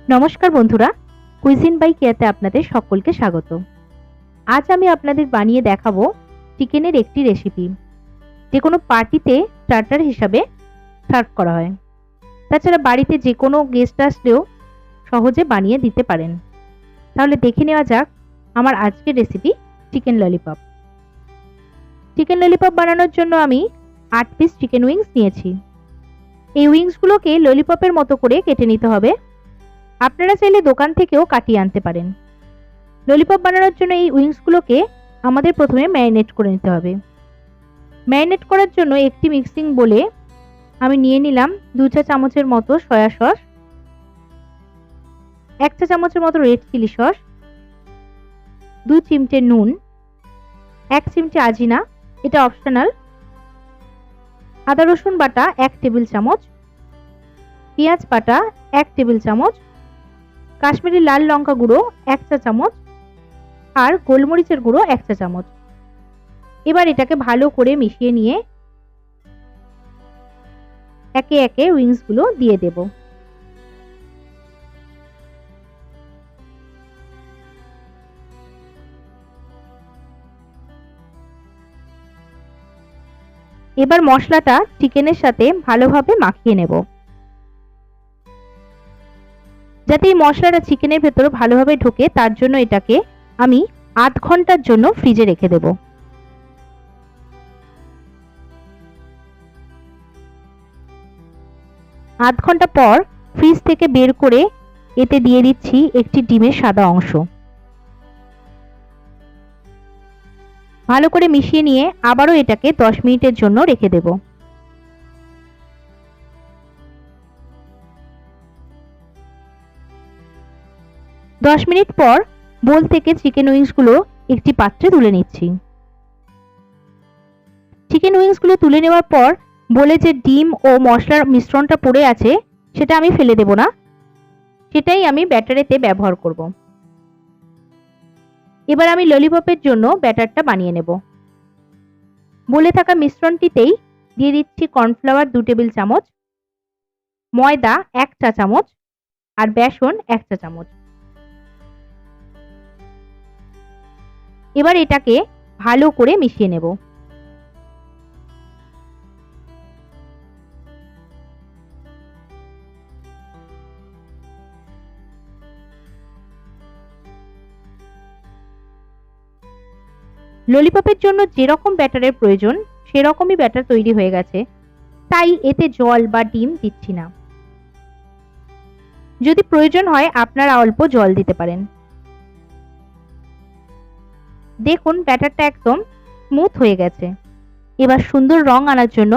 নমস্কার বন্ধুরা, cuisine by কেয়াতে আপনাদের সকলকে স্বাগত। আজ আমি আপনাদের বানিয়ে দেখাবো চিকেনের একটি রেসিপি, যে কোনো পার্টিতে স্টার্টার হিসাবে সার্ভ করা হয়। তাছাড়া বাড়িতে যে কোনো গেস্ট আসলেও সহজে বানিয়ে দিতে পারেন। তাহলে দেখে নেওয়া যাক আমার আজকের recipe chicken lollipop. Chicken lollipop বানানোর জন্য আমি 8 পিস চিকেন উইংস নিয়েছি। এই উইংসগুলোকে ললিপপের মতো করে কেটে নিতে হবে। আপনারা চাইলে দোকান থেকেও কাটিয়ে আনতে পারেন। ললিপপ বানানোর জন্য এই উইংসগুলোকে আমাদের প্রথমে ম্যারিনেট করে নিতে হবে। ম্যারিনেট করার জন্য একটি মিক্সিং বোলে আমি নিয়ে নিলাম 2 চা চামচের মতো সয়া সস, 1 চা চামচের মতো রেড চিলি সস, 2 চিমটে নুন, 1 চিমটে আজিনা, এটা অপশনাল, আদা রসুন বাটা 1 টেবিল চামচ, পেঁয়াজ বাটা 1 টেবিল চামচ, কাশ্মীরি লাল লঙ্কা গুঁড়ো 1 চা চামচ আর গোলমরিচের গুঁড়ো 1 চা চামচ। এবার এটাকে ভালো করে মিশিয়ে নিয়ে একে একে উইংস গুলো দিয়ে দেব। এবার মশলাটা চিকেনের সাথে ভালোভাবে মাখিয়ে নেব। যাতে এই মশলাটা চিকেনের ভেতরে ভালোভাবে ঢোকে তার জন্য এটাকে আমি আধ ঘন্টার জন্য ফ্রিজে রেখে দেব। আধ ঘন্টা পর ফ্রিজ থেকে বের করে এতে দিয়ে দিচ্ছি একটি ডিমের সাদা অংশ। ভালো করে মিশিয়ে নিয়ে আবারও এটাকে 10 মিনিটের জন্য রেখে দেব। 10 মিনিট পর বোল থেকে চিকেন উইংসগুলো একটি পাত্রে তুলে নিচ্ছি। চিকেন উইংসগুলো তুলে নেওয়ার পর বোলে যে ডিম ও মশলার মিশ্রণটা পড়ে আছে সেটা আমি ফেলে দেব না, সেটাই আমি ব্যাটারেতে ব্যবহার করব। এবার আমি ললিপপের জন্য ব্যাটারটা বানিয়ে নেব। বলে থাকা মিশ্রণটিতেই দিয়ে দিচ্ছি কর্নফ্লাওয়ার 2 টেবিল চামচ, ময়দা 1 চা চামচ আর বেসন 1 চা চামচ। এবার এটাকে ভালো করে মিশিয়ে নেব। ললিপপের জন্য যেরকম ব্যাটারের প্রয়োজন সেরকমই ব্যাটার তৈরি হয়ে গেছে, তাই এতে জল বা ডিম দিচ্ছি না। যদি প্রয়োজন হয় আপনারা অল্প জল দিতে পারেন। দেখুন ব্যাটারটা একদম স্মুথ হয়ে গেছে। এবার সুন্দর রং আনার জন্য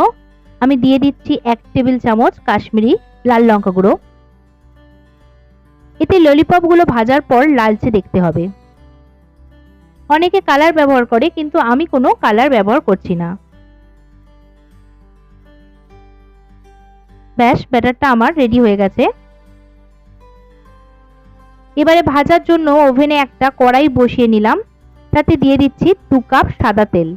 আমি দিয়ে দিচ্ছি 1 টেবিল চামচ কাশ্মীরি লাল লঙ্কা গুঁড়ো। এতে ললিপপগুলো ভাজার পর লালচে দেখতে হবে। অনেকে কালার ব্যবহার করে, কিন্তু আমি কোনো কালার ব্যবহার করছি না। ব্যাস, ব্যাটারটা আমার রেডি হয়ে গেছে। এবারে ভাজার জন্য ওভেনে একটা কড়াই বসিয়ে নিলাম, তাতে দিয়ে দিচ্ছি 2 কাপ সাদা তেল।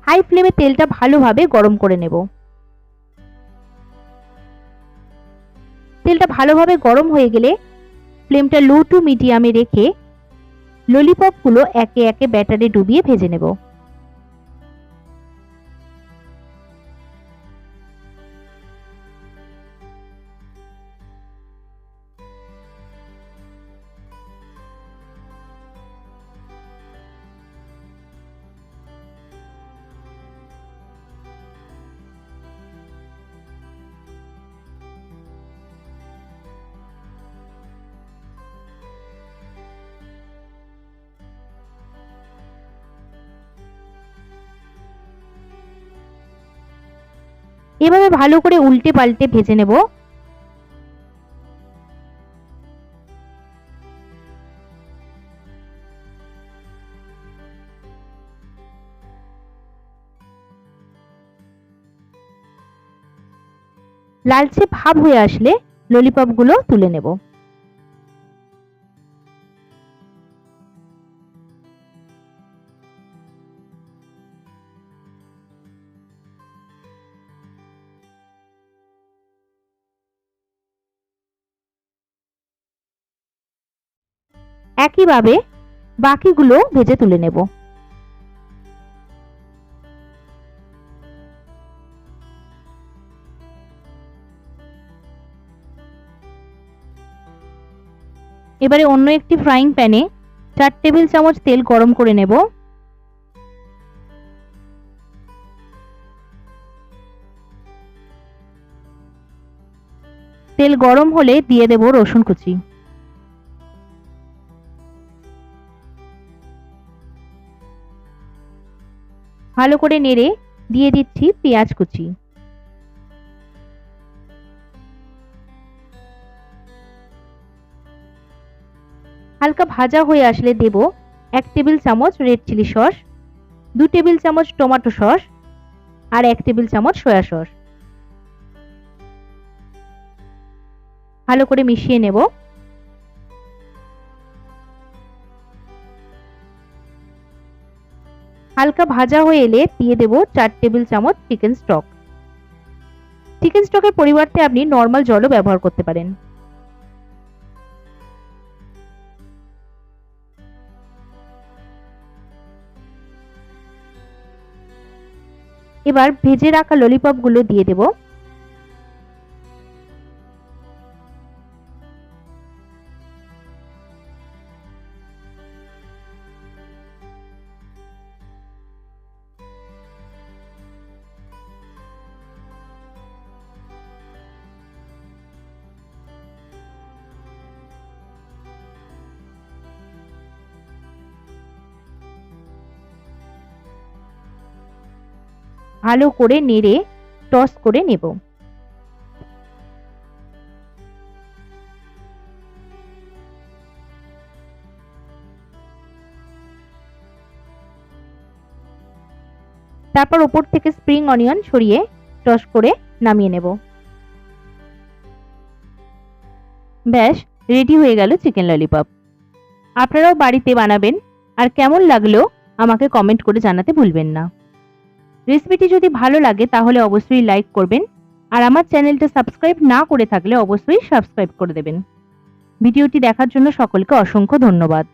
হাই ফ্লেমে তেলটা ভালোভাবে গরম করে নেব। তেলটা ভালোভাবে গরম হয়ে গেলে ফ্লেমটা লো টু মিডিয়ামে রেখে ললিপপগুলো একে একে ব্যাটারে ডুবিয়ে ভেজে নেব। এভাবে ভালো করে উল্টে পাল্টে ভেজে নেব। লালচে ভাব হয়ে আসলে ললিপপগুলো তুলে নেব। একইভাবে বাকিগুলো ভেজে তুলে নেব। এবারে অন্য একটি ফ্রাইং প্যানে 4 টেবিল চামচ তেল গরম করে নেব। তেল গরম হলে দিয়ে দেব রসুন কুচি। ভালো করে নেড়ে দিয়ে দিচ্ছি পেঁয়াজ কুচি। হালকা ভাজা হয়ে আসলে দেব 1 টেবিল চামচ রেড চিলি সস, 2 টেবিল চামচ টমেটো সস আর 1 টেবিল চামচ সয়া সস। ভালো করে মিশিয়ে নেব। হালকা ভাজা হয়ে এলে দিয়ে দেব 4 টেবিল চামচ চিকেন স্টক। চিকেন স্টকের পরিবর্তে আপনি নরমাল জলও ব্যবহার করতে পারেন। এবার ভেজে রাখা ললিপপ গুলো দিয়ে দেব। ভালো করে নেড়ে টস করে নেব। তারপর উপর থেকে স্প্রিং অনিয়ন ছড়িয়ে টস করে নামিয়ে নেব। ব্যাস রেডি হয়ে গেল চিকেন ললিপপ। আপনারাও বাড়িতে বানাবেন আর কেমন লাগলো আমাকে কমেন্ট করে জানাতে ভুলবেন না। রেসিপিটি যদি ভালো লাগে তাহলে অবশ্যই লাইক করবেন আর আমার চ্যানেলটা সাবস্ক্রাইব না করে থাকলে অবশ্যই সাবস্ক্রাইব করে দেবেন। ভিডিওটি দেখার জন্য সকলকে অসংখ্য ধন্যবাদ।